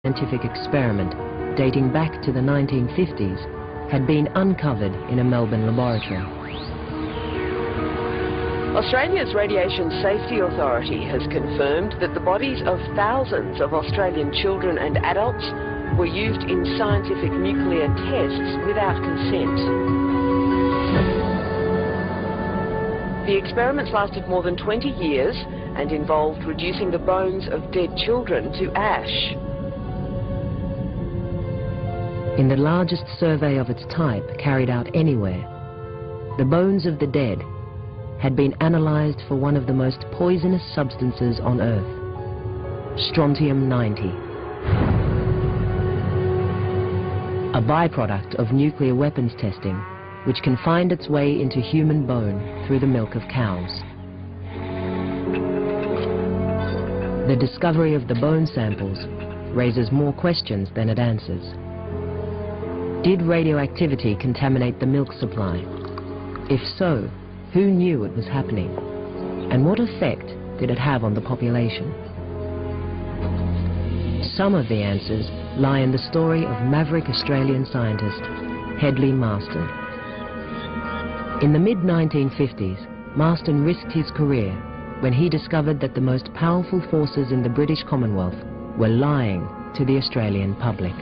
scientific experiment dating back to the 1950s had been uncovered in a Melbourne laboratory. Australia's Radiation Safety Authority has confirmed that the bodies of thousands of Australian children and adults were used in scientific nuclear tests without consent. The experiments lasted more than 20 years and involved reducing the bones of dead children to ash. In the largest survey of its type carried out anywhere, the bones of the dead had been analysed for one of the most poisonous substances on Earth, strontium-90, a byproduct of nuclear weapons testing which can find its way into human bone through the milk of cows. The discovery of the bone samples raises more questions than it answers. Did radioactivity contaminate the milk supply? If so, who knew it was happening? And what effect did it have on the population? Some of the answers lie in the story of maverick Australian scientist Hedley Marston. In the mid-1950s, Marston risked his career when he discovered that the most powerful forces in the British Commonwealth were lying to the Australian public.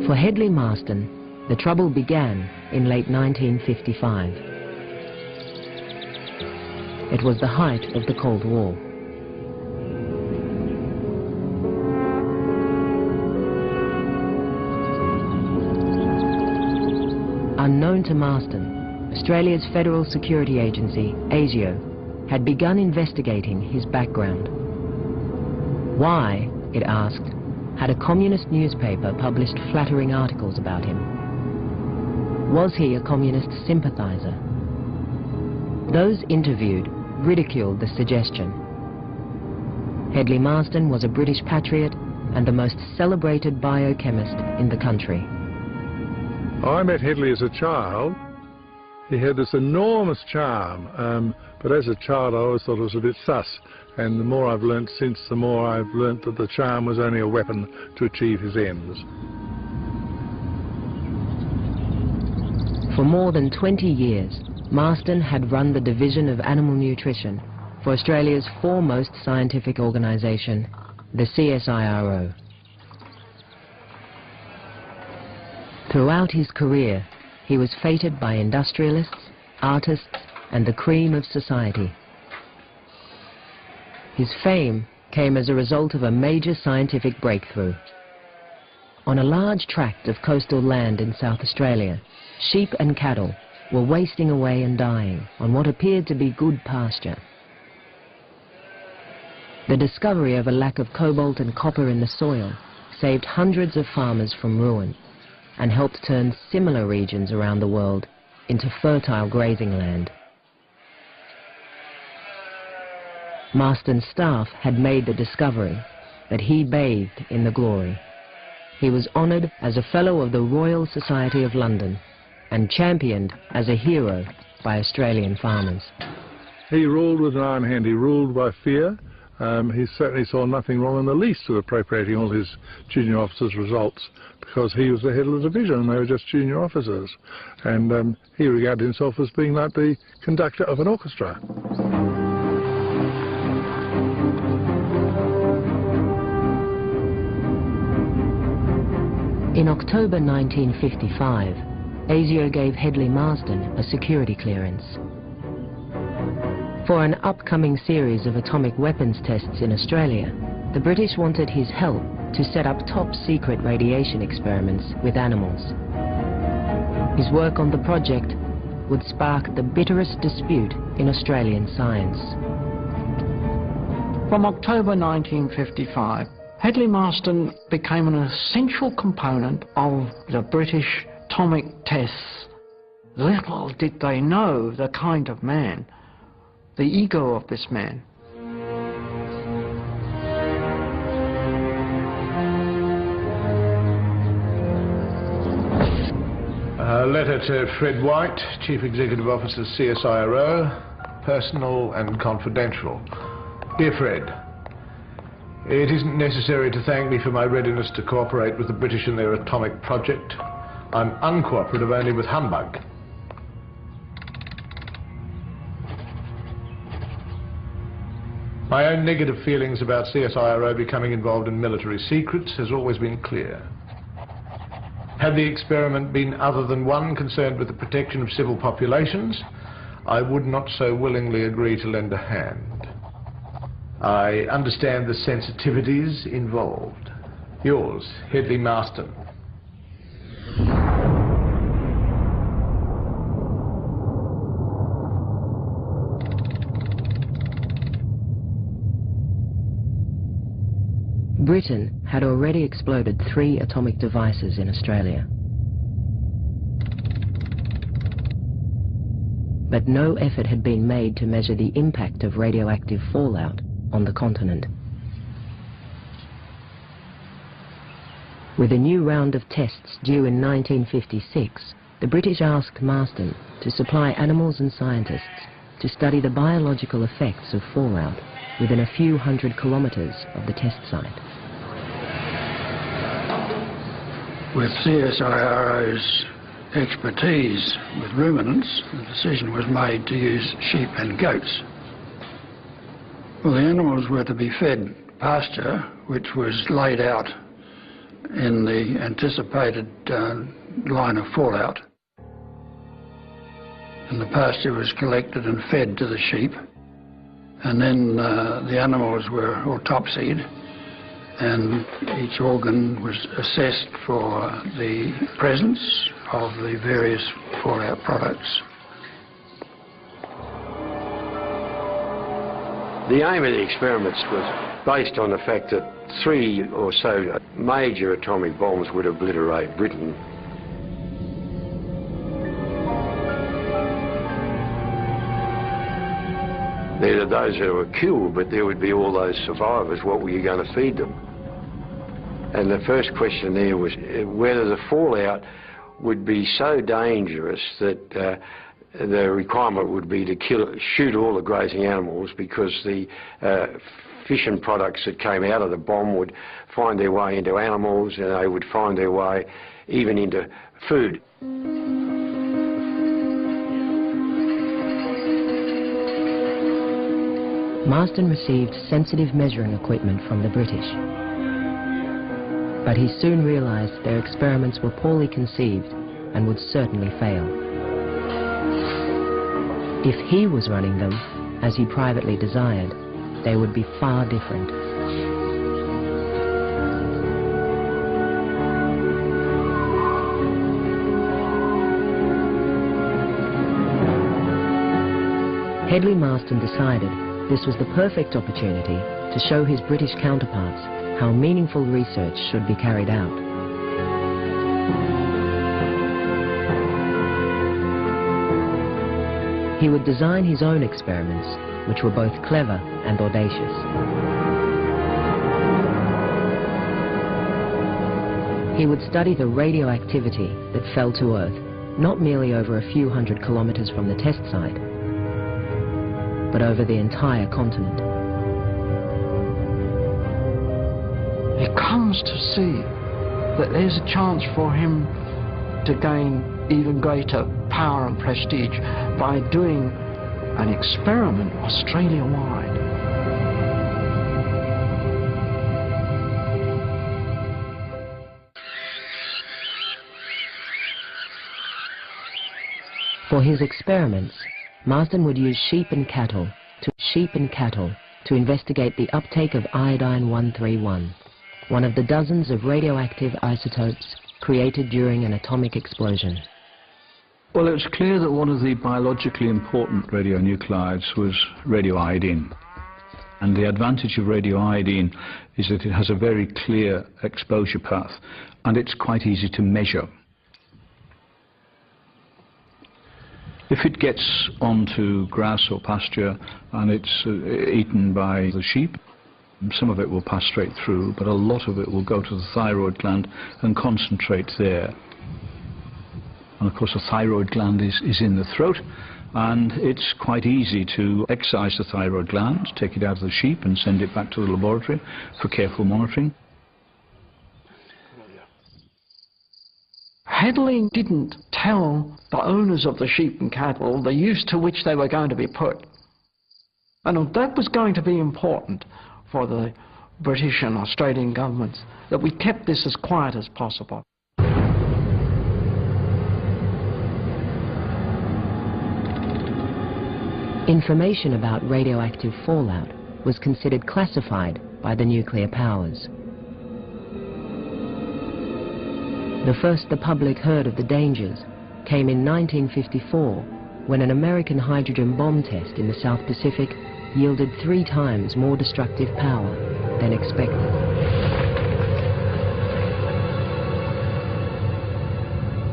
For Hedley Marston, the trouble began in late 1955. It was the height of the Cold War. Unknown to Marston, Australia's federal security agency, ASIO, had begun investigating his background. Why, it asked, had a communist newspaper published flattering articles about him? Was he a communist sympathizer? Those interviewed ridiculed the suggestion. Hedley Marston was a British patriot and the most celebrated biochemist in the country. I met Hedley as a child. He had this enormous charm, but as a child I always thought it was a bit sus. And the more I've learnt since, the more I've learnt that the charm was only a weapon to achieve his ends. For more than 20 years, Marston had run the Division of Animal Nutrition for Australia's foremost scientific organisation, the CSIRO. Throughout his career, he was feted by industrialists, artists, and the cream of society. His fame came as a result of a major scientific breakthrough. On a large tract of coastal land in South Australia, sheep and cattle were wasting away and dying on what appeared to be good pasture. The discovery of a lack of cobalt and copper in the soil saved hundreds of farmers from ruin and helped turn similar regions around the world into fertile grazing land. Marston's staff had made the discovery that he bathed in the glory. He was honoured as a Fellow of the Royal Society of London and championed as a hero by Australian farmers. He ruled with an iron hand. He ruled by fear. He certainly saw nothing wrong in the least with appropriating all his junior officers' results, because he was the head of the division and they were just junior officers. And he regarded himself as being like the conductor of an orchestra. In October 1955, ASIO gave Hedley Marston a security clearance. For an upcoming series of atomic weapons tests in Australia, the British wanted his help to set up top-secret radiation experiments with animals. His work on the project would spark the bitterest dispute in Australian science. From October 1955, Hedley Marston became an essential component of the British atomic tests. Little did they know the kind of man, the ego of this man. A letter to Fred White, Chief Executive Officer, CSIRO, personal and confidential. Dear Fred, it isn't necessary to thank me for my readiness to cooperate with the British in their atomic project. I'm uncooperative only with humbug. My own negative feelings about CSIRO becoming involved in military secrets has always been clear. Had the experiment been other than one concerned with the protection of civil populations, I would not so willingly agree to lend a hand. I understand the sensitivities involved. Yours, Hedley Marston. Britain had already exploded 3 atomic devices in Australia. But no effort had been made to measure the impact of radioactive fallout on the continent. With a new round of tests due in 1956, the British asked Marston to supply animals and scientists to study the biological effects of fallout within a few hundred kilometres of the test site. With CSIRO's expertise with ruminants, the decision was made to use sheep and goats. Well, the animals were to be fed pasture, which was laid out in the anticipated line of fallout. And the pasture was collected and fed to the sheep. And then the animals were autopsied, and each organ was assessed for the presence of the various fallout products. The aim of the experiments was based on the fact that 3 or so major atomic bombs would obliterate Britain. There are those who were killed, but there would be all those survivors. What were you going to feed them? And the first question there was whether the fallout would be so dangerous that the requirement would be to shoot all the grazing animals, because the fission products that came out of the bomb would find their way into animals, and they would find their way even into food. Marston received sensitive measuring equipment from the British. But he soon realized their experiments were poorly conceived and would certainly fail. If he was running them, as he privately desired, they would be far different. Hedley Marston decided this was the perfect opportunity to show his British counterparts how meaningful research should be carried out. He would design his own experiments, which were both clever and audacious. He would study the radioactivity that fell to Earth, not merely over a few hundred kilometers from the test site, but over the entire continent. He comes to see that there's a chance for him to gain even greater power and prestige by doing an experiment Australia-wide. For his experiments, Marston would use sheep and cattle to investigate the uptake of iodine-131, one of the dozens of radioactive isotopes created during an atomic explosion. Well, it was clear that one of the biologically important radionuclides was radioiodine. And the advantage of radioiodine is that it has a very clear exposure path, and it's quite easy to measure. If it gets onto grass or pasture and it's eaten by the sheep, some of it will pass straight through, but a lot of it will go to the thyroid gland and concentrate there. And of course the thyroid gland is in the throat, and it's quite easy to excise the thyroid gland, take it out of the sheep and send it back to the laboratory for careful monitoring. Hedley didn't tell the owners of the sheep and cattle the use to which they were going to be put. And that was going to be important for the British and Australian governments, that we kept this as quiet as possible. Information about radioactive fallout was considered classified by the nuclear powers. The first the public heard of the dangers came in 1954, when an American hydrogen bomb test in the South Pacific yielded 3 times more destructive power than expected.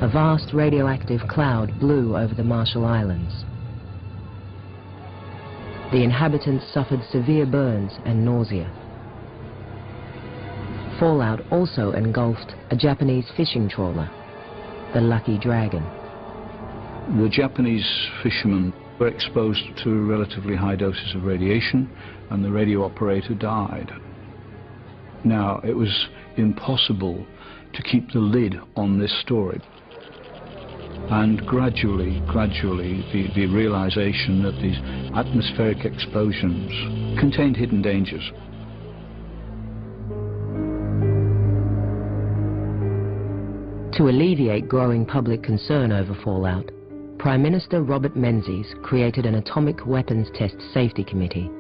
A vast radioactive cloud blew over the Marshall Islands. The inhabitants suffered severe burns and nausea. Fallout also engulfed a Japanese fishing trawler, the Lucky Dragon. The Japanese fishermen were exposed to relatively high doses of radiation, and the radio operator died. Now, it was impossible to keep the lid on this story. And gradually, the realization that these atmospheric explosions contained hidden dangers. To alleviate growing public concern over fallout, Prime Minister Robert Menzies created an Atomic Weapons Test Safety Committee,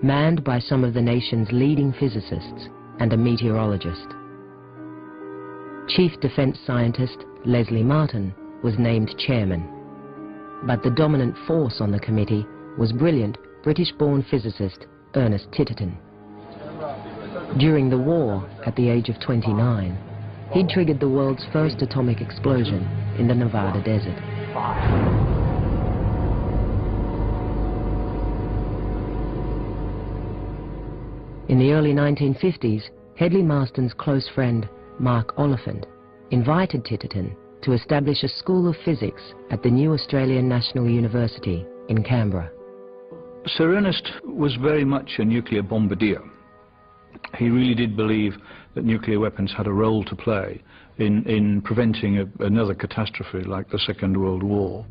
manned by some of the nation's leading physicists and a meteorologist. Chief Defence Scientist Leslie Martin was named chairman, but the dominant force on the committee was brilliant British-born physicist Ernest Titterton. During the war, at the age of 29, he triggered the world's first atomic explosion in the Nevada desert. In the early 1950s, Hedley Marston's close friend, Mark Oliphant, invited Titterton to establish a school of physics at the new Australian National University in Canberra. Sir Ernest was very much a nuclear bombardier. He really did believe that nuclear weapons had a role to play in preventing another catastrophe like the Second World War.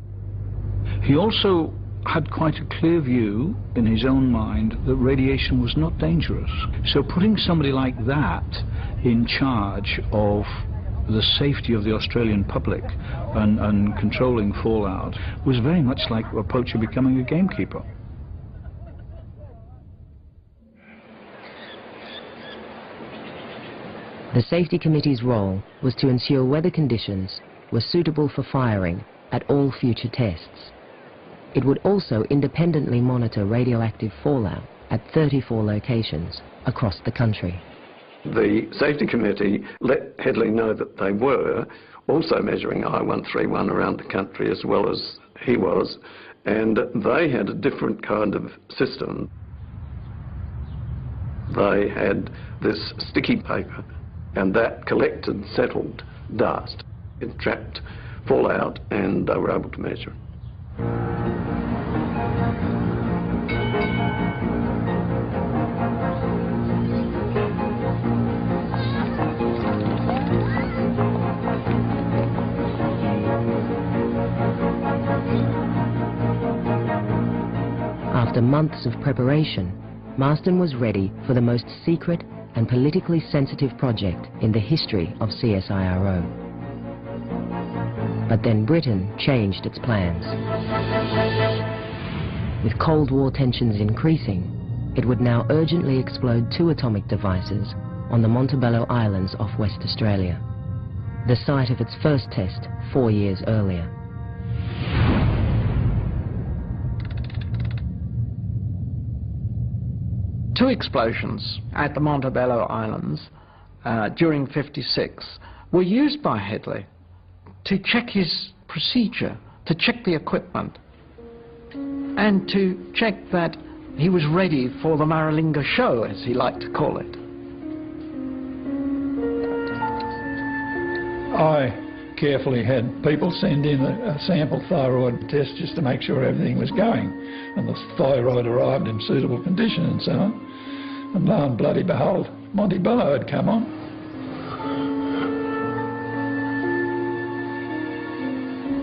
He also had quite a clear view in his own mind that radiation was not dangerous. So putting somebody like that in charge of the safety of the Australian public and controlling fallout was very much like a poacher becoming a gamekeeper. The Safety Committee's role was to ensure weather conditions were suitable for firing at all future tests. It would also independently monitor radioactive fallout at 34 locations across the country. The Safety Committee let Hedley know that they were also measuring I-131 around the country as well as he was, and they had a different kind of system. They had this sticky paper, and that collected, settled dust. It trapped fallout, and they were able to measure. After months of preparation, Marston was ready for the most secret and politically sensitive project in the history of CSIRO. But then Britain changed its plans. With Cold War tensions increasing, it would now urgently explode 2 atomic devices on the Montebello Islands off West Australia, the site of its first test 4 years earlier. Two explosions at the Montebello Islands during '56 were used by Hedley to check his procedure to check the equipment and to check that he was ready for the Maralinga show, as he liked to call it. I carefully had people send in a sample thyroid test just to make sure everything was going, and the thyroid arrived in suitable condition and so on. And lo and bloody behold, Monty Bello had come on.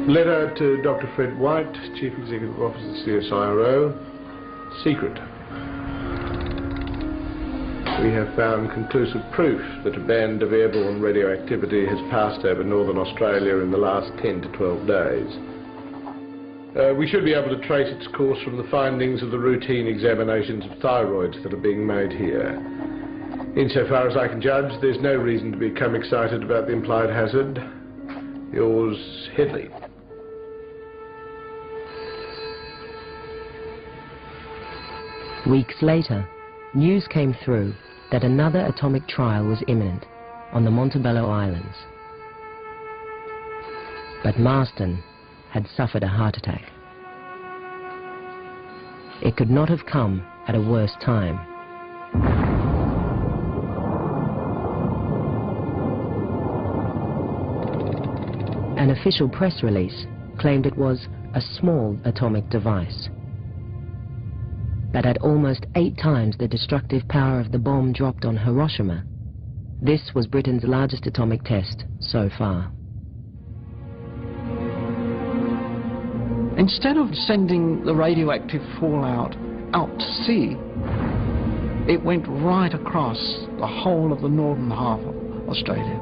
Letter to Dr. Fred White, Chief Executive Officer, CSIRO. Secret. We have found conclusive proof that a band of airborne radioactivity has passed over northern Australia in the last 10 to 12 days. We should be able to trace its course from the findings of the routine examinations of thyroids that are being made here. Insofar as I can judge, there's no reason to become excited about the implied hazard. Yours, Headley. Weeks later, news came through that another atomic trial was imminent on the Montebello Islands. But Marston had suffered a heart attack. It could not have come at a worse time. An official press release claimed it was a small atomic device, but at almost 8 times the destructive power of the bomb dropped on Hiroshima. This was Britain's largest atomic test so far. Instead of sending the radioactive fallout out to sea, it went right across the whole of the northern half of Australia.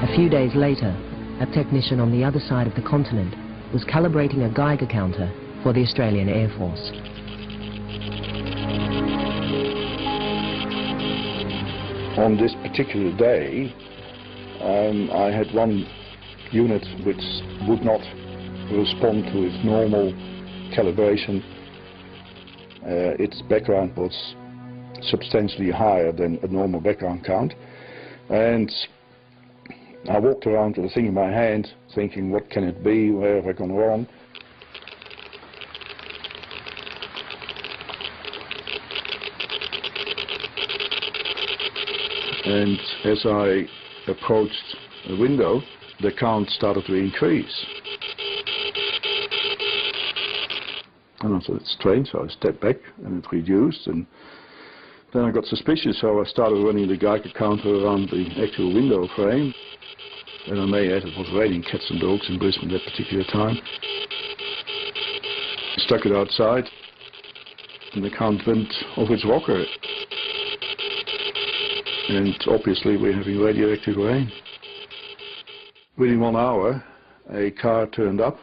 A few days later, a technician on the other side of the continent was calibrating a Geiger counter for the Australian Air Force. On this particular day, I had one unit which would not respond to its normal calibration. Its background was substantially higher than a normal background count, and I walked around with a thing in my hand, thinking, what can it be, where have I gone wrong? And as I approached the window, the count started to increase. And I thought, it's strange, so I stepped back and it reduced, and then I got suspicious, so I started running the Geiger counter around the actual window frame. And I may add, it was raining cats and dogs in Brisbane that particular time. Stuck it outside, and the count went off its rocker. And obviously we're having radioactive rain. Within 1 hour, a car turned up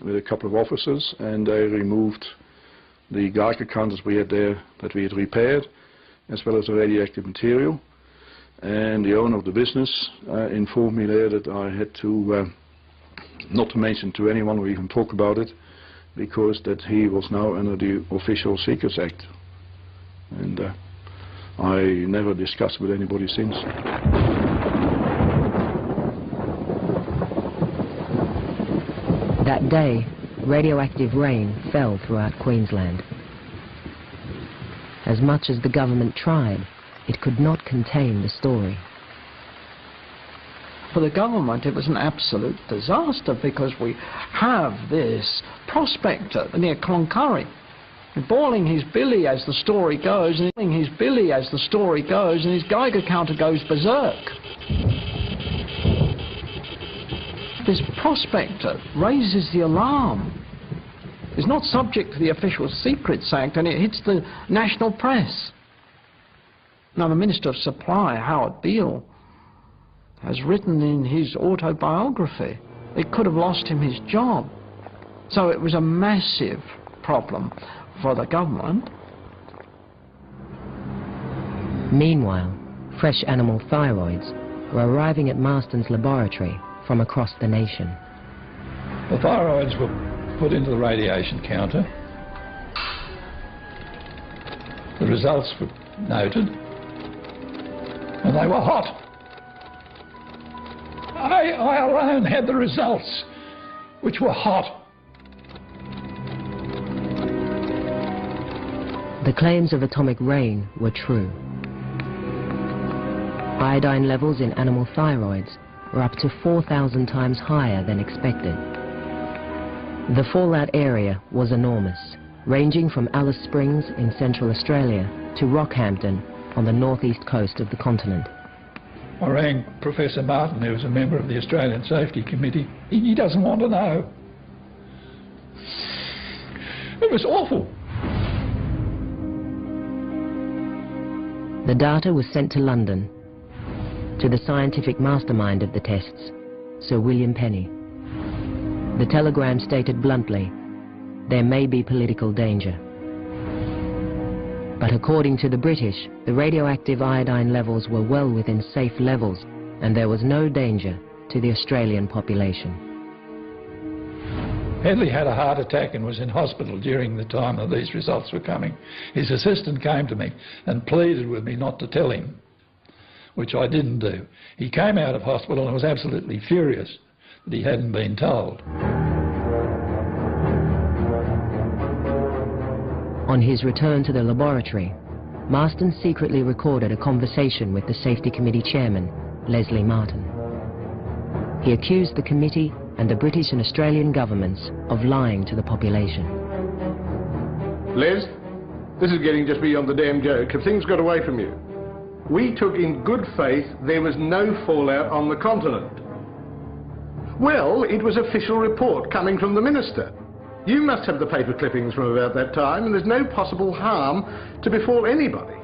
with a couple of officers, and they removed the Geiger counters we had there that we had repaired, as well as the radioactive material. And the owner of the business informed me there that I had to not to mention to anyone or even talk about it, because that he was now under the Official Secrets Act. And I never discussed with anybody since. That day, radioactive rain fell throughout Queensland. As much as the government tried, it could not contain the story. For the government, it was an absolute disaster, because we have this prospector near Cloncurry boiling his billy as the story goes, and his billy as the story goes, and his Geiger counter goes berserk. This prospector raises the alarm. It's not subject to the Official Secrets Act, and it hits the national press. Now, the Minister of Supply, Howard Beale, has written in his autobiography, it could have lost him his job. So it was a massive problem for the government. Meanwhile, fresh animal thyroids were arriving at Marston's laboratory from across the nation. The thyroids were put into the radiation counter. The results were noted, and they were hot. I alone had the results, which were hot. The claims of atomic rain were true. Iodine levels in animal thyroids were up to 4,000 times higher than expected. The fallout area was enormous, ranging from Alice Springs in Central Australia to Rockhampton on the northeast coast of the continent. I rang Professor Martin, who was a member of the Australian Safety Committee. He doesn't want to know. It was awful. The data was sent to London, to the scientific mastermind of the tests, Sir William Penny. The telegram stated bluntly, there may be political danger. But according to the British, the radioactive iodine levels were well within safe levels, and there was no danger to the Australian population. Hedley had a heart attack and was in hospital during the time that these results were coming. His assistant came to me and pleaded with me not to tell him, which I didn't do. He came out of hospital and was absolutely furious that he hadn't been told. On his return to the laboratory, Marston secretly recorded a conversation with the Safety Committee chairman, Leslie Martin. He accused the committee and the British and Australian governments of lying to the population. Les, this is getting just beyond the damn joke. If things got away from you, we took in good faith there was no fallout on the continent. Well, it was official report coming from the minister. You must have the paper clippings from about that time, and there's no possible harm to befall anybody.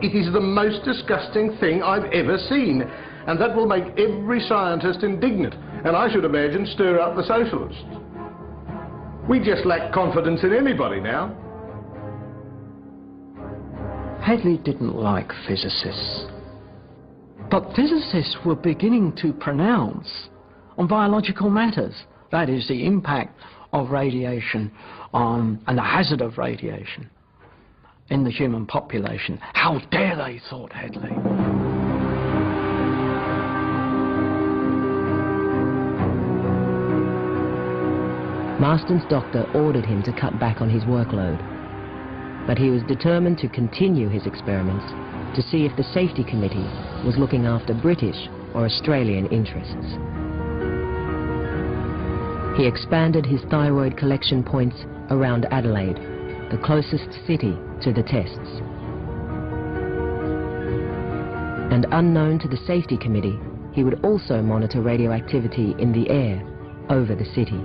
It is the most disgusting thing I've ever seen, and that will make every scientist indignant, and I should imagine stir up the socialists. We just lack confidence in anybody now. Hedley didn't like physicists, but physicists were beginning to pronounce on biological matters. That is, the impact of radiation on, and the hazard of radiation in the human population. How dare they, thought Hedley. Marston's doctor ordered him to cut back on his workload, but he was determined to continue his experiments to see if the Safety Committee was looking after British or Australian interests. He expanded his thyroid collection points around Adelaide, the closest city to the tests. And unknown to the Safety Committee, he would also monitor radioactivity in the air over the city.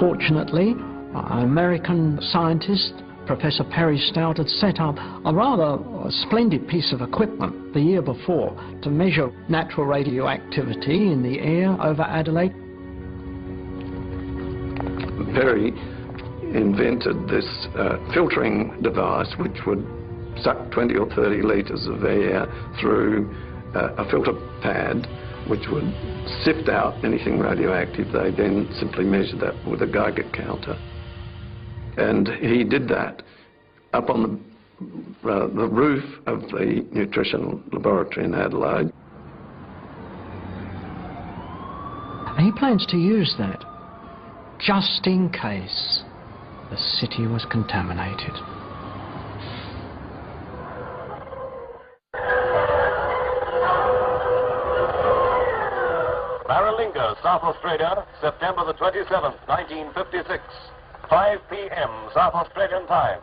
Fortunately, an American scientist, Professor Perry Stout, had set up a rather splendid piece of equipment the year before to measure natural radioactivity in the air over Adelaide. Perry invented this filtering device which would suck 20 or 30 litres of air through a filter pad which would sift out anything radioactive. They then simply measured that with a Geiger counter. And he did that up on the roof of the nutrition laboratory in Adelaide. And he plans to use that just in case the city was contaminated. Maralinga, South Australia, September the 27th, 1956. 5 p.m. South Australian time.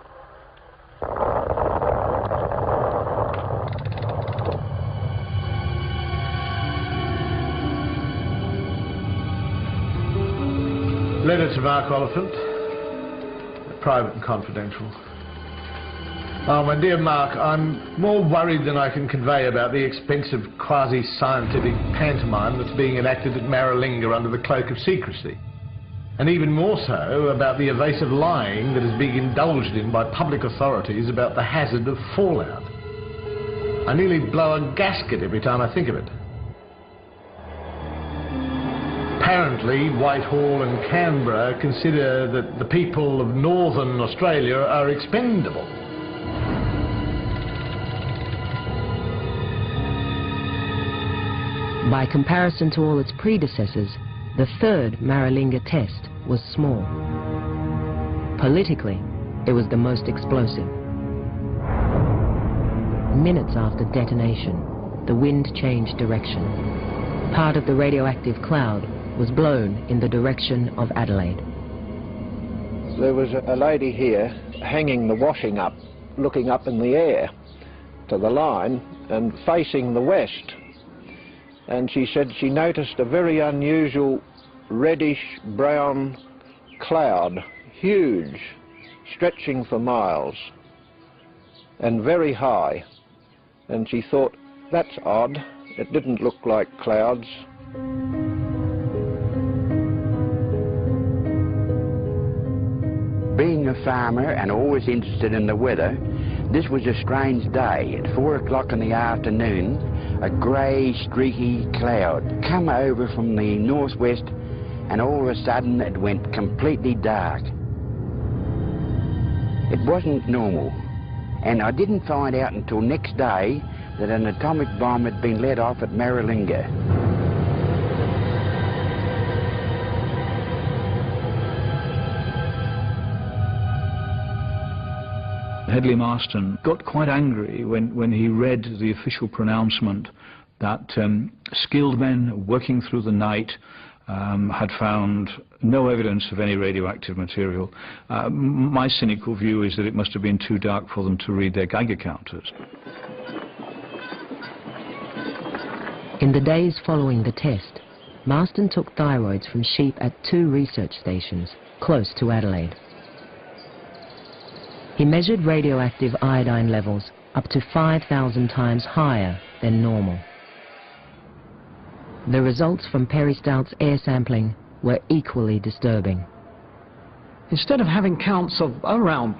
Letter to Mark Oliphant, private and confidential. Oh, my dear Mark, I'm more worried than I can convey about the expensive quasi-scientific pantomime that's being enacted at Maralinga under the cloak of secrecy. And even more so about the evasive lying that is being indulged in by public authorities about the hazard of fallout. I nearly blow a gasket every time I think of it. Apparently, Whitehall and Canberra consider that the people of northern Australia are expendable. By comparison to all its predecessors, the third Maralinga test was small. Politically, it was the most explosive. Minutes after detonation, the wind changed direction. Part of the radioactive cloud was blown in the direction of Adelaide. There was a lady here hanging the washing up, looking up in the air to the line and facing the west. And she said she noticed a very unusual reddish-brown cloud, huge, stretching for miles, and very high. And she thought, that's odd, it didn't look like clouds. Being a farmer and always interested in the weather, this was a strange day. At 4 o'clock in the afternoon, a grey, streaky cloud come over from the northwest, and all of a sudden it went completely dark. It wasn't normal, and I didn't find out until next day that an atomic bomb had been let off at Maralinga. Hedley Marston got quite angry when he read the official pronouncement that skilled men working through the night had found no evidence of any radioactive material. My cynical view is that it must have been too dark for them to read their Geiger counters. In the days following the test, Marston took thyroids from sheep at 2 research stations close to Adelaide. He measured radioactive iodine levels up to 5,000 times higher than normal. The results from Perry Stout's air sampling were equally disturbing. Instead of having counts of around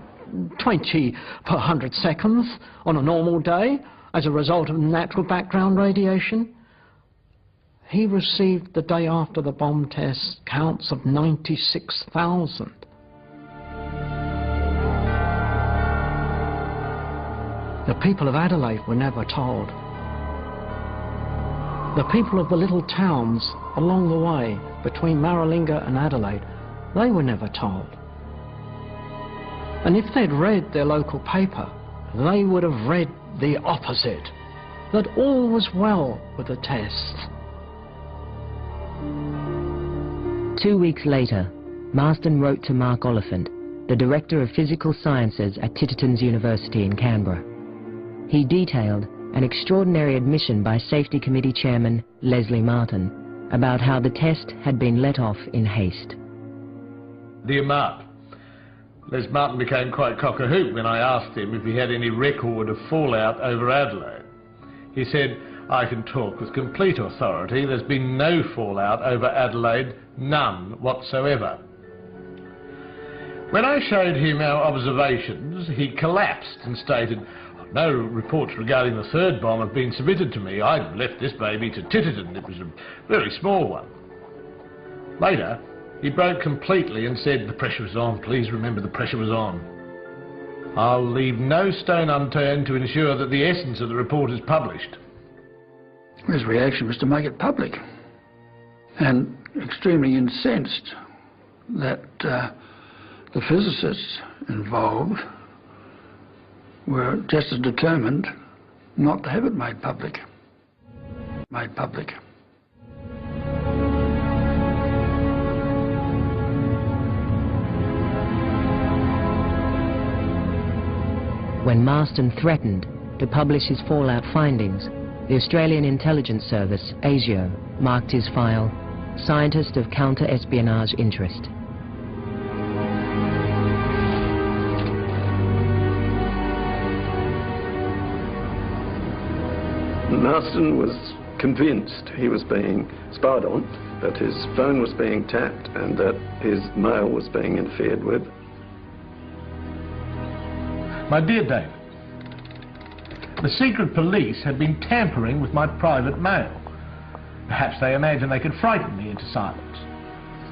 20 per 100 seconds on a normal day as a result of natural background radiation, he received the day after the bomb test counts of 96,000. The people of Adelaide were never told. The people of the little towns along the way between Maralinga and Adelaide, they were never told. And if they'd read their local paper, they would have read the opposite, that all was well with the tests. 2 weeks later, Marston wrote to Mark Oliphant, the Director of Physical Sciences at Titterton's University in Canberra. He detailed an extraordinary admission by Safety Committee Chairman Leslie Martin about how the test had been let off in haste. Dear Mark, Les Martin became quite cock-a-hoop when I asked him if he had any record of fallout over Adelaide. He said, I can talk with complete authority, there's been no fallout over Adelaide, none whatsoever. When I showed him our observations, he collapsed and stated, no reports regarding the third bomb have been submitted to me. I'd left this baby to Titterton. It was a very small one. Later, he broke completely and said, the pressure was on. Please remember the pressure was on. I'll leave no stone unturned to ensure that the essence of the report is published. His reaction was to make it public, and extremely incensed that the physicists involved were just as determined not to have it made public. When Marston threatened to publish his fallout findings, the Australian Intelligence Service, ASIO, marked his file Scientist of Counter-Espionage Interest. Marston was convinced he was being spied on, that his phone was being tapped and that his mail was being interfered with. My dear David, The secret police had been tampering with my private mail. Perhaps they imagined they could frighten me into silence.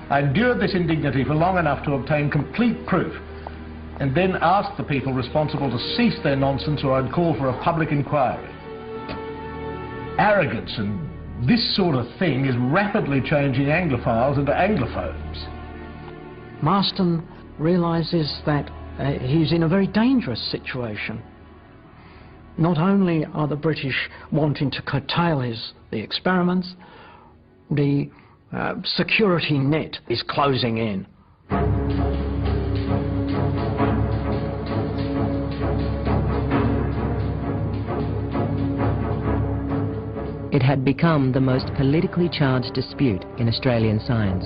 I endured this indignity for long enough to obtain complete proof, and then asked the people responsible to cease their nonsense or I'd call for a public inquiry. Arrogance and this sort of thing is rapidly changing Anglophiles into Anglophones. Marston realises that he's in a very dangerous situation. Not only are the British wanting to curtail the experiments, the security net is closing in. It had become the most politically charged dispute in Australian science.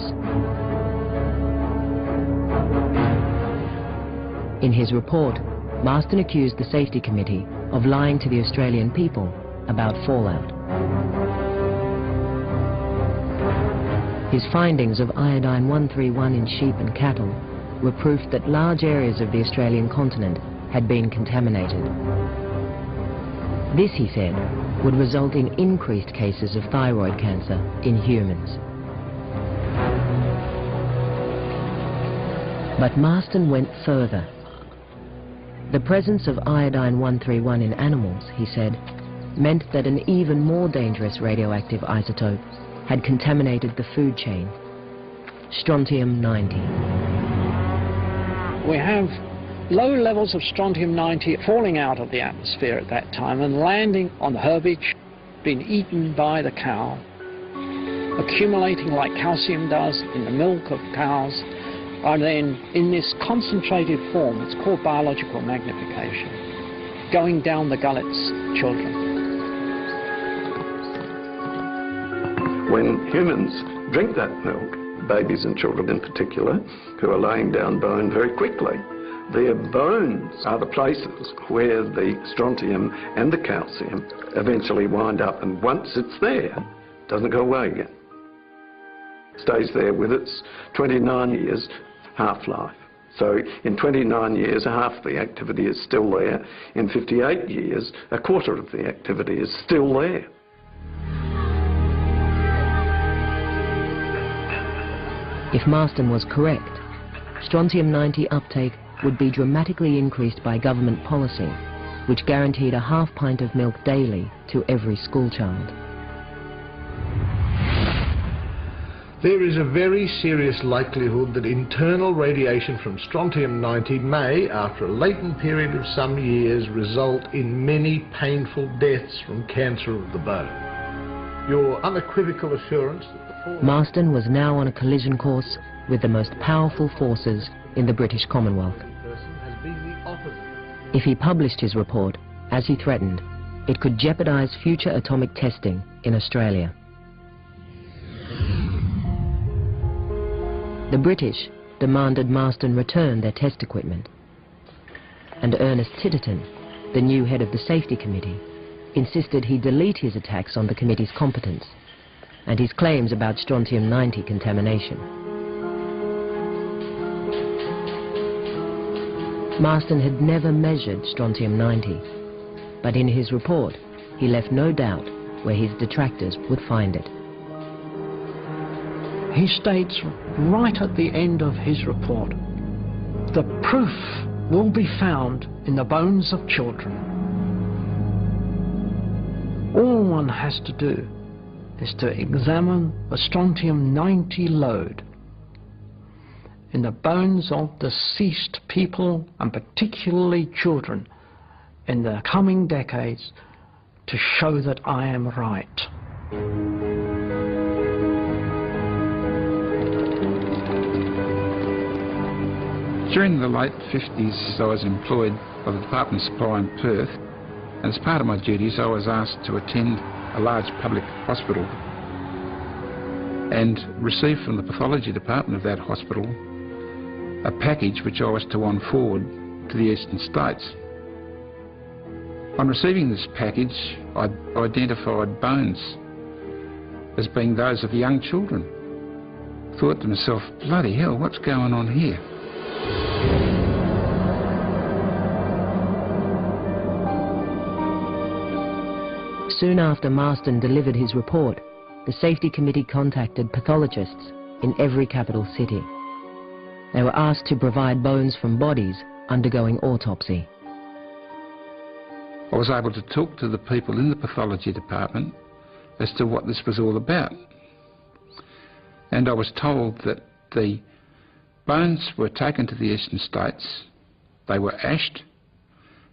In his report, Marston accused the Safety Committee of lying to the Australian people about fallout. His findings of iodine 131 in sheep and cattle were proof that large areas of the Australian continent had been contaminated. This, he said, would result in increased cases of thyroid cancer in humans. But Marston went further. The presence of iodine 131 in animals, he said, meant that an even more dangerous radioactive isotope had contaminated the food chain, strontium-90. We have low levels of strontium-90 falling out of the atmosphere at that time and landing on the herbage, being eaten by the cow, accumulating like calcium does in the milk of cows, are then in this concentrated form, it's called biological magnification, going down the gullets children. When humans drink that milk, babies and children in particular, who are laying down bone very quickly, their bones are the places where the strontium and the calcium eventually wind up, and once it's there, it doesn't go away again. It stays there with its 29 years half-life. So in 29 years, half the activity is still there. In 58 years, a quarter of the activity is still there. If Marston was correct, strontium-90 uptake would be dramatically increased by government policy, which guaranteed a half pint of milk daily to every schoolchild. There is a very serious likelihood that internal radiation from strontium-90 may, after a latent period of some years, result in many painful deaths from cancer of the bone. Your unequivocal assurance that Marston was now on a collision course with the most powerful forces in the British Commonwealth. If he published his report, as he threatened, it could jeopardize future atomic testing in Australia. The British demanded Marston return their test equipment, and Ernest Titterton, the new head of the Safety Committee, insisted he delete his attacks on the committee's competence and his claims about strontium-90 contamination. Marston had never measured strontium-90, but in his report he left no doubt where his detractors would find it. He states right at the end of his report, the proof will be found in the bones of children. All one has to do is to examine the strontium-90 load in the bones of deceased people, and particularly children, in the coming decades to show that I am right. During the late 50s, I was employed by the Department of Supply in Perth, and as part of my duties I was asked to attend a large public hospital and receive from the pathology department of that hospital a package which I was to on forward to the eastern states. On receiving this package, I identified bones as being those of young children. Thought to myself, bloody hell, what's going on here? soon after Marston delivered his report, the Safety Committee contacted pathologists in every capital city. They were asked to provide bones from bodies undergoing autopsy. I was able to talk to the people in the pathology department as to what this was all about. And I was told that the bones were taken to the Eastern States, they were ashed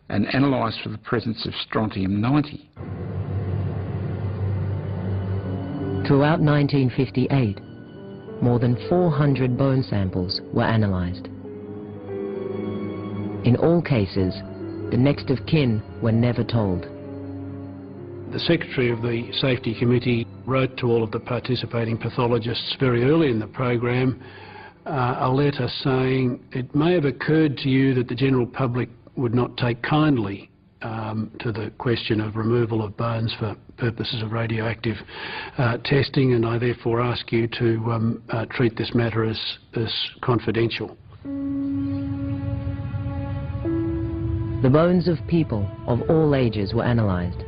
and analysed for the presence of strontium-90. Throughout 1958, more than 400 bone samples were analysed. In all cases, the next of kin were never told. The Secretary of the Safety Committee wrote to all of the participating pathologists very early in the program a letter saying it may have occurred to you that the general public would not take kindly to the question of removal of bones for purposes of radioactive testing, and I therefore ask you to treat this matter as confidential. The bones of people of all ages were analysed,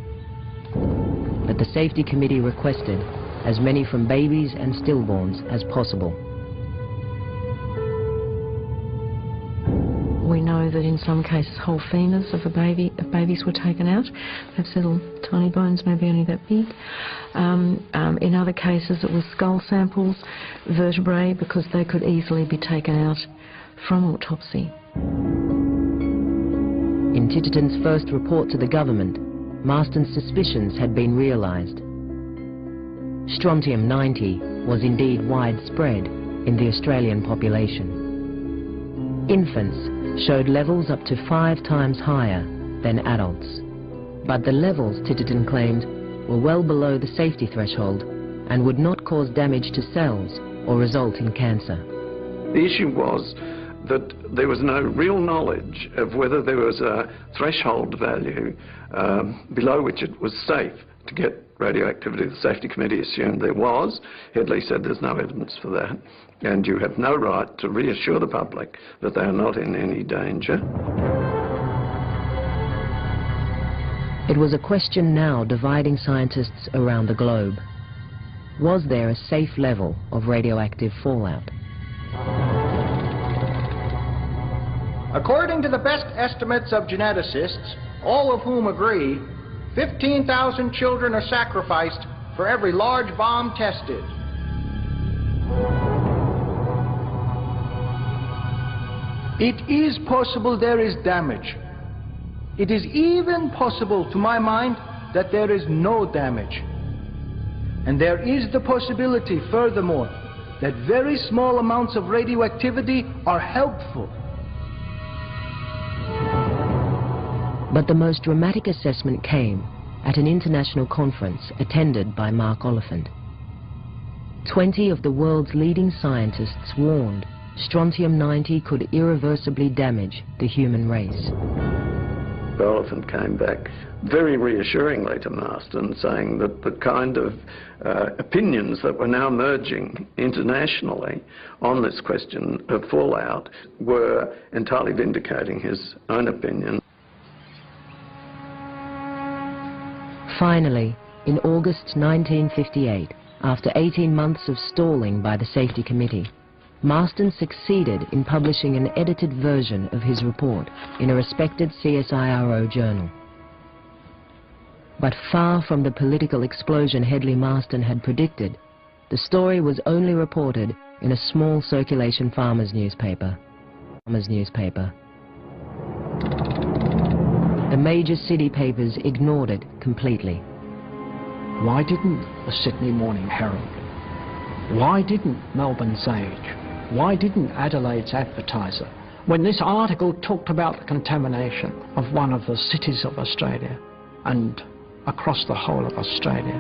but the Safety Committee requested as many from babies and stillborns as possible. We know that in some cases whole femurs of babies were taken out. Perhaps little tiny bones, maybe only that big. In other cases it was skull samples, vertebrae, because they could easily be taken out from autopsy. In Titterton's first report to the government, Marston's suspicions had been realised. Strontium-90 was indeed widespread in the Australian population. Infants showed levels up to 5 times higher than adults. But the levels, Titterton claimed, were well below the safety threshold and would not cause damage to cells or result in cancer. The issue was that there was no real knowledge of whether there was a threshold value below which it was safe to get radioactivity. The Safety Committee assumed there was. Headley said there's no evidence for that, and you have no right to reassure the public that they are not in any danger. It was a question now dividing scientists around the globe. Was there a safe level of radioactive fallout? According to the best estimates of geneticists, all of whom agree, 15,000 children are sacrificed for every large bomb tested. It is possible there is damage. It is even possible, to my mind, that there is no damage. And there is the possibility, furthermore, that very small amounts of radioactivity are helpful. But the most dramatic assessment came at an international conference attended by Mark Oliphant. 20 of the world's leading scientists warned strontium-90 could irreversibly damage the human race. Oliphant came back very reassuringly to Marston, saying that the kind of opinions that were now emerging internationally on this question of fallout were entirely vindicating his own opinion. Finally, in August 1958, after 18 months of stalling by the Safety Committee, Marston succeeded in publishing an edited version of his report in a respected CSIRO journal. But far from the political explosion Hedley Marston had predicted, the story was only reported in a small circulation farmers' newspaper. The major city papers ignored it completely. Why didn't the Sydney Morning Herald? Why didn't Melbourne's Age? Why didn't Adelaide's Advertiser? When this article talked about the contamination of one of the cities of Australia and across the whole of Australia.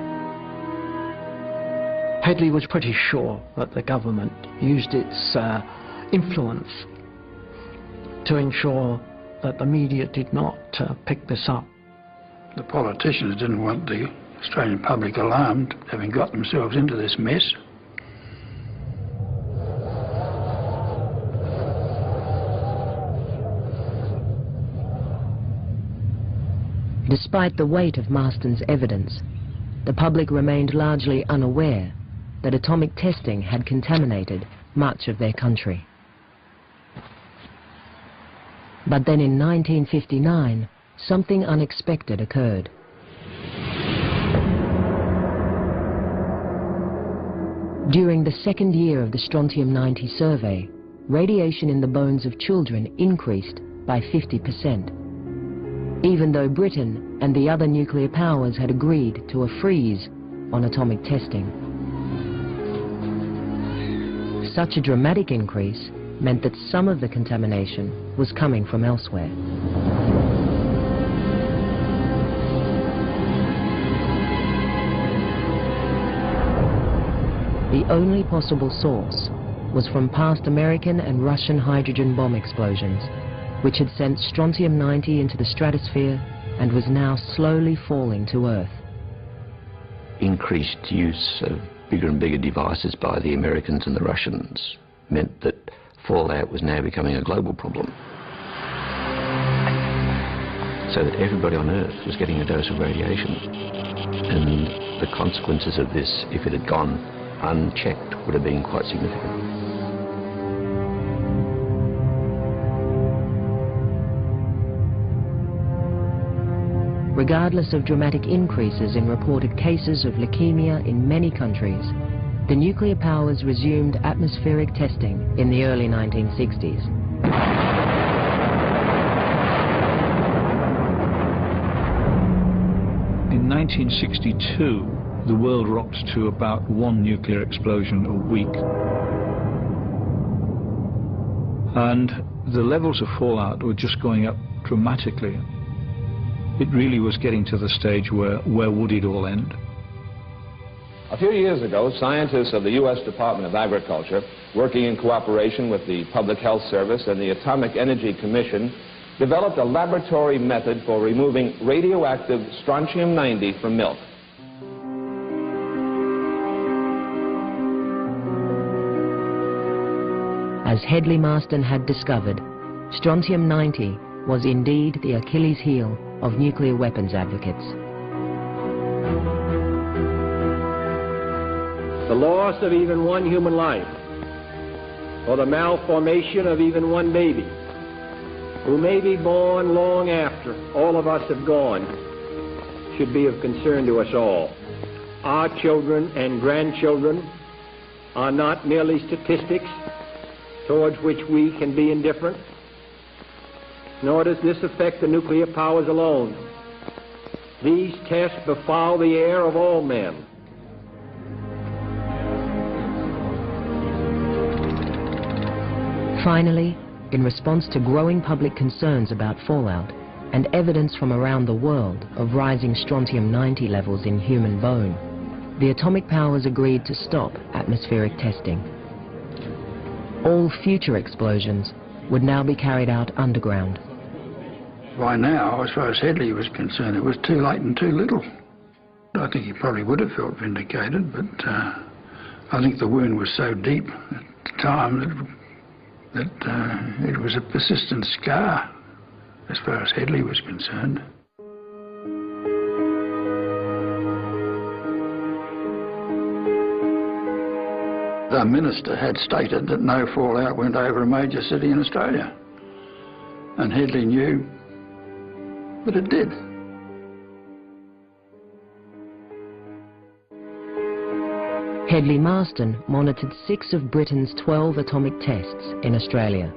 Hedley was pretty sure that the government used its influence to ensure that the media did not pick this up. The politicians didn't want the Australian public alarmed, having got themselves into this mess. It Despite the weight of Marston's evidence, the public remained largely unaware that atomic testing had contaminated much of their country. But then in 1959, something unexpected occurred. During the second year of the strontium-90 survey, radiation in the bones of children increased by 50%, even though Britain and the other nuclear powers had agreed to a freeze on atomic testing. Such a dramatic increase meant that some of the contamination was coming from elsewhere. The only possible source was from past American and Russian hydrogen bomb explosions, which had sent strontium-90 into the stratosphere and was now slowly falling to Earth. Increased use of bigger and bigger devices by the Americans and the Russians meant that fallout was now becoming a global problem. So that everybody on Earth was getting a dose of radiation. And the consequences of this, if it had gone unchecked, would have been quite significant. Regardless of dramatic increases in reported cases of leukemia in many countries, the nuclear powers resumed atmospheric testing in the early 1960s. In 1962, the world rocked to about one nuclear explosion a week. And the levels of fallout were just going up dramatically. It really was getting to the stage where would it all end? A few years ago, scientists of the U.S. Department of Agriculture, working in cooperation with the Public Health Service and the Atomic Energy Commission, developed a laboratory method for removing radioactive strontium-90 from milk. As Hedley Marston had discovered, strontium-90 was indeed the Achilles heel of nuclear weapons advocates. The loss of even one human life, or the malformation of even one baby, who may be born long after all of us have gone, should be of concern to us all. Our children and grandchildren are not merely statistics towards which we can be indifferent, nor does this affect the nuclear powers alone. These tests befoul the air of all men. Finally, in response to growing public concerns about fallout and evidence from around the world of rising strontium-90 levels in human bone, the atomic powers agreed to stop atmospheric testing. All future explosions would now be carried out underground. By now, as far as Hedley was concerned, it was too late and too little. I think he probably would have felt vindicated, but I think the wound was so deep at the time that it was a persistent scar as far as Hedley was concerned. The minister had stated that no fallout went over a major city in Australia, and Hedley knew that it did. Hedley Marston monitored 6 of Britain's 12 atomic tests in Australia.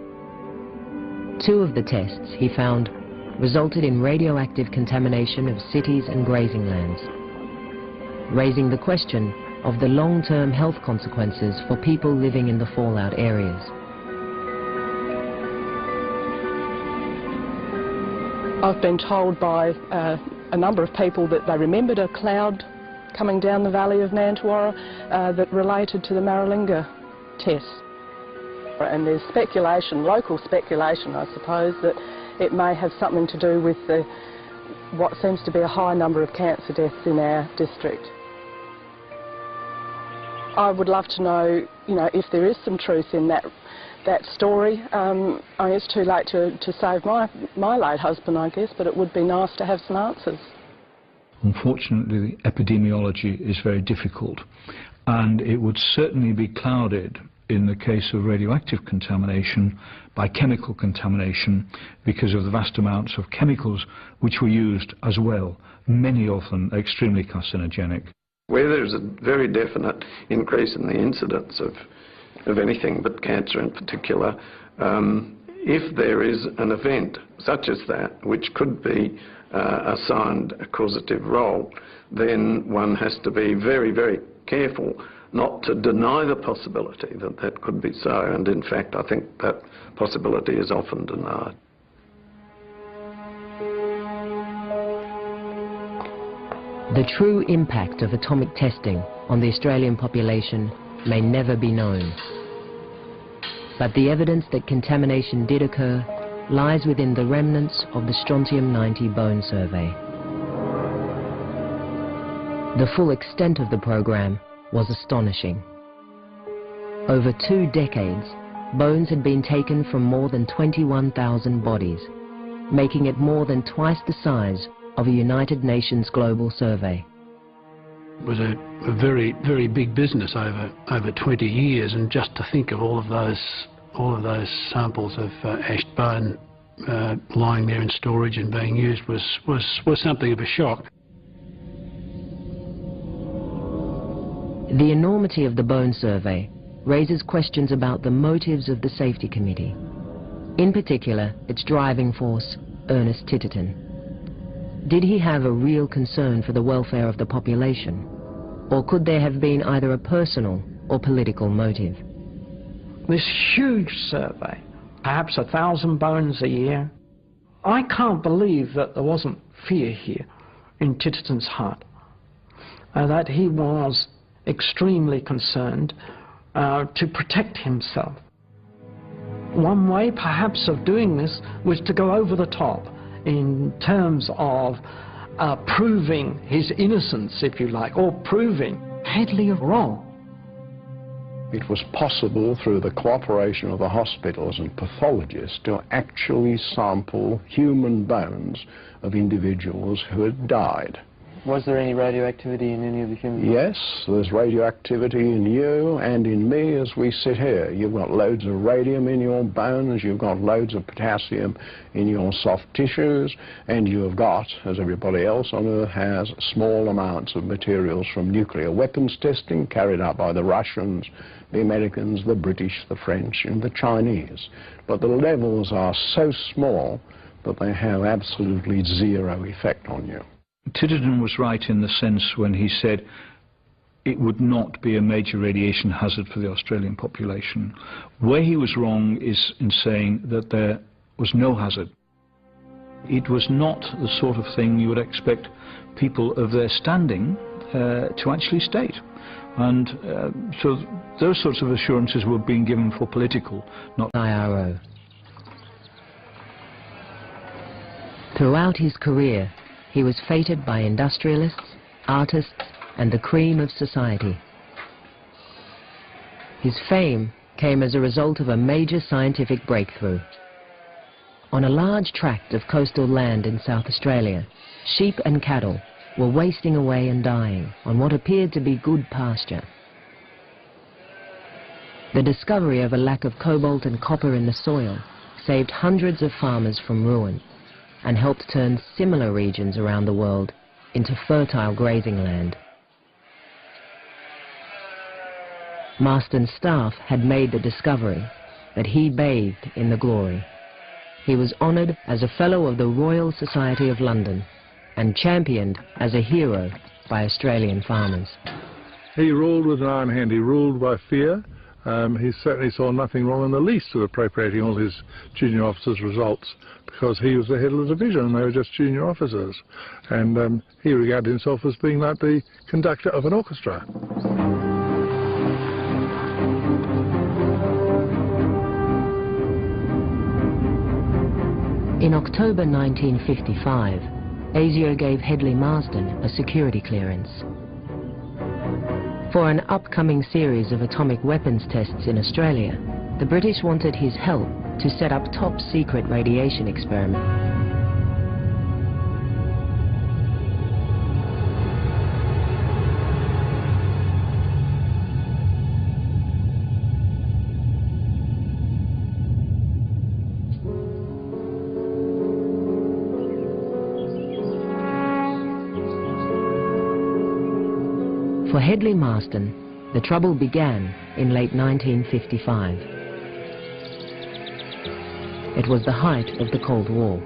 2 of the tests, he found, resulted in radioactive contamination of cities and grazing lands, raising the question of the long-term health consequences for people living in the fallout areas. I've been told by a number of people that they remembered a cloud coming down the valley of Nantawara that related to the Maralinga tests. And there's speculation, local speculation I suppose, that it may have something to do with what seems to be a high number of cancer deaths in our district. I would love to know, if there is some truth in that story. It's too late to save my late husband, I guess, but it would be nice to have some answers. Unfortunately, the epidemiology is very difficult, and it would certainly be clouded in the case of radioactive contamination by chemical contamination because of the vast amounts of chemicals which were used as well, many of them extremely carcinogenic. Where there's a very definite increase in the incidence of anything but cancer in particular, if there is an event such as that which could be assigned a causative role, then one has to be very, very careful not to deny the possibility that that could be so, and in fact I think that possibility is often denied. The true impact of atomic testing on the Australian population may never be known. But the evidence that contamination did occur lies within the remnants of the strontium-90 bone survey. The full extent of the program was astonishing. Over 2 decades, bones had been taken from more than 21,000 bodies, making it more than twice the size of a United Nations global survey. It was a very, very big business over 20 years, and just to think of all of those samples of ashed bone lying there in storage and being used was something of a shock. The enormity of the bone survey raises questions about the motives of the Safety Committee, in particular its driving force, Ernest Titterton. Did he have a real concern for the welfare of the population, or could there have been either a personal or political motive? This huge survey, perhaps 1,000 bones a year, I can't believe that there wasn't fear here in Titterton's heart, that he was extremely concerned to protect himself. One way perhaps of doing this was to go over the top in terms of proving his innocence, if you like, or proving Hedley wrong. It was possible through the cooperation of the hospitals and pathologists to actually sample human bones of individuals who had died. Was there any radioactivity in any of the human bones? Yes, there's radioactivity in you and in me as we sit here. You've got loads of radium in your bones, you've got loads of potassium in your soft tissues, and you've got, as everybody else on Earth has, small amounts of materials from nuclear weapons testing carried out by the Russians, the Americans, the British, the French, and the Chinese. But the levels are so small that they have absolutely zero effect on you. Titterton was right in the sense when he said it would not be a major radiation hazard for the Australian population. Where he was wrong is in saying that there was no hazard. It was not the sort of thing you would expect people of their standing to actually state. And so those sorts of assurances were being given for political, not IRO. Throughout his career, he was feted by industrialists, artists, and the cream of society. His fame came as a result of a major scientific breakthrough. On a large tract of coastal land in South Australia, sheep and cattle were wasting away and dying on what appeared to be good pasture. The discovery of a lack of cobalt and copper in the soil saved hundreds of farmers from ruin and helped turn similar regions around the world into fertile grazing land. Marston's staff had made the discovery that he bathed in the glory. He was honoured as a Fellow of the Royal Society of London and championed as a hero by Australian farmers. He ruled with an iron hand. He ruled by fear. He certainly saw nothing wrong in the least with appropriating all his junior officers' results, because he was the head of the division and they were just junior officers. And he regarded himself as being like the conductor of an orchestra. In October 1955, ASIO gave Hedley Marsden a security clearance. For an upcoming series of atomic weapons tests in Australia, the British wanted his help to set up top-secret radiation experiments. For Hedley Marston, the trouble began in late 1955. It was the height of the Cold War.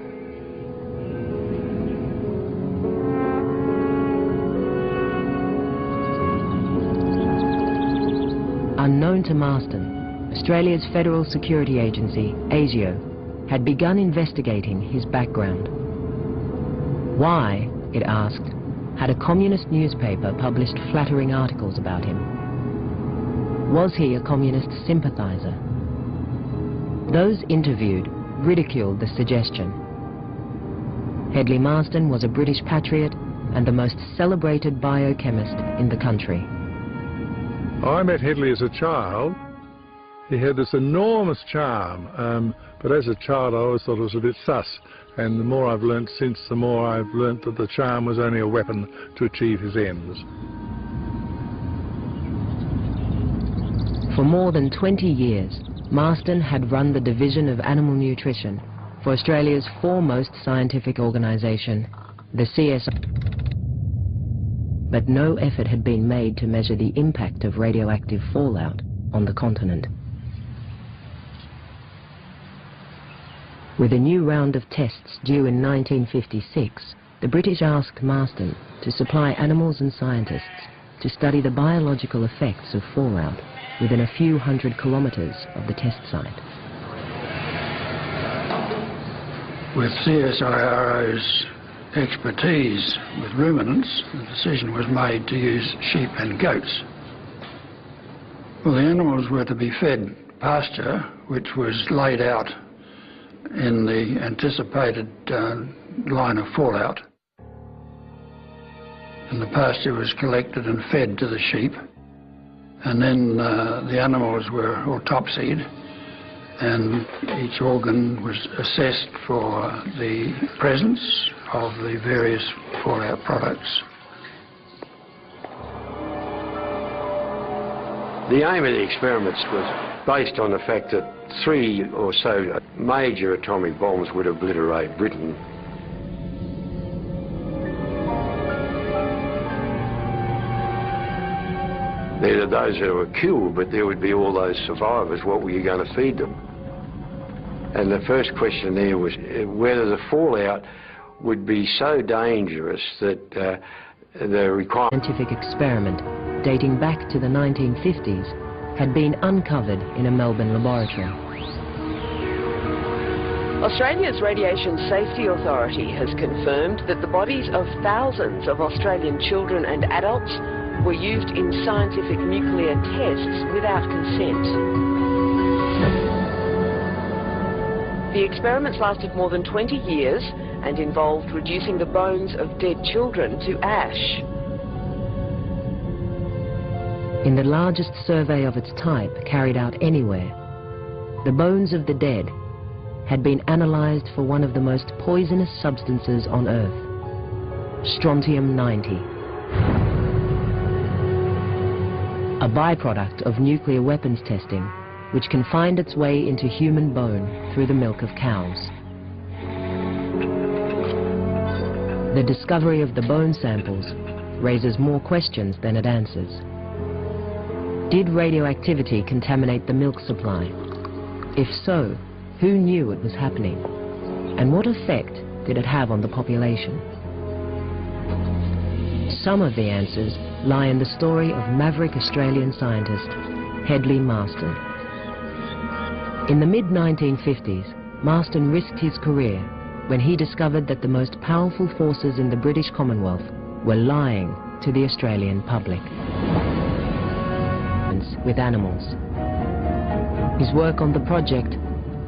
Unknown to Marston, Australia's federal security agency, ASIO, had begun investigating his background. Why, it asked, had a communist newspaper published flattering articles about him? Was he a communist sympathizer? Those interviewed ridiculed the suggestion. Hedley Marston was a British patriot and the most celebrated biochemist in the country. I met Hedley as a child. He had this enormous charm, but as a child I always thought it was a bit sus. And the more I've learnt since, the more I've learnt that the charm was only a weapon to achieve his ends. For more than 20 years, Marston had run the Division of Animal Nutrition for Australia's foremost scientific organisation, the CSIRO. But no effort had been made to measure the impact of radioactive fallout on the continent. With a new round of tests due in 1956, the British asked Marston to supply animals and scientists to study the biological effects of fallout within a few hundred kilometres of the test site. With CSIRO's expertise with ruminants, the decision was made to use sheep and goats. Well, the animals were to be fed pasture, which was laid out in the anticipated line of fallout. And the pasture was collected and fed to the sheep. And then the animals were autopsied, and each organ was assessed for the presence of the various fallout products. The aim of the experiments was based on the fact that 3 or so major atomic bombs would obliterate Britain. There are those who were killed, but there would be all those survivors. What were you going to feed them? And the first question there was whether the fallout would be so dangerous that the requirement... Scientific experiment dating back to the 1950s had been uncovered in a Melbourne laboratory. Australia's Radiation Safety Authority has confirmed that the bodies of thousands of Australian children and adults were used in scientific nuclear tests without consent. The experiments lasted more than 20 years and involved reducing the bones of dead children to ash. In the largest survey of its type carried out anywhere, the bones of the dead had been analysed for one of the most poisonous substances on Earth, strontium-90, a byproduct of nuclear weapons testing which can find its way into human bone through the milk of cows. The discovery of the bone samples raises more questions than it answers. Did radioactivity contaminate the milk supply? If so, who knew it was happening? And what effect did it have on the population? Some of the answers lie in the story of maverick Australian scientist Hedley Marston. In the mid-1950s, Marston risked his career when he discovered that the most powerful forces in the British Commonwealth were lying to the Australian public. With animals. His work on the project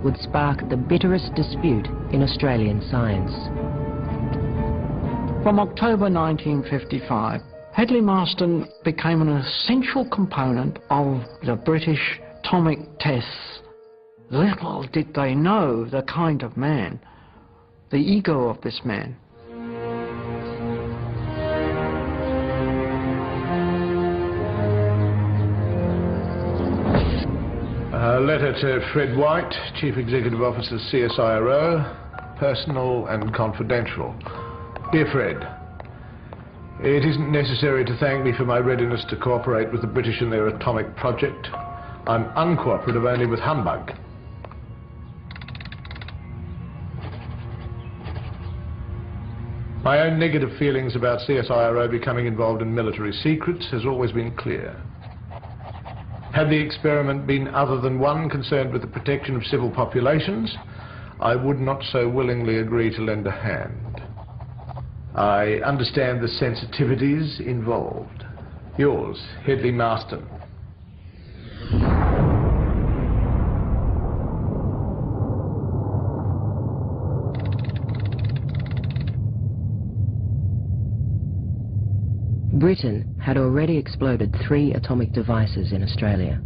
would spark the bitterest dispute in Australian science. From October 1955, Hedley Marston became an essential component of the British atomic tests. Little did they know the kind of man, the ego of this man. A letter to Fred White, Chief Executive Officer, CSIRO, personal and confidential. Dear Fred, it isn't necessary to thank me for my readiness to cooperate with the British in their atomic project. I'm uncooperative only with humbug. My own negative feelings about CSIRO becoming involved in military secrets has always been clear. Had the experiment been other than one concerned with the protection of civil populations, I would not so willingly agree to lend a hand. I understand the sensitivities involved. Yours, Hedley Marston. Britain had already exploded 3 atomic devices in Australia.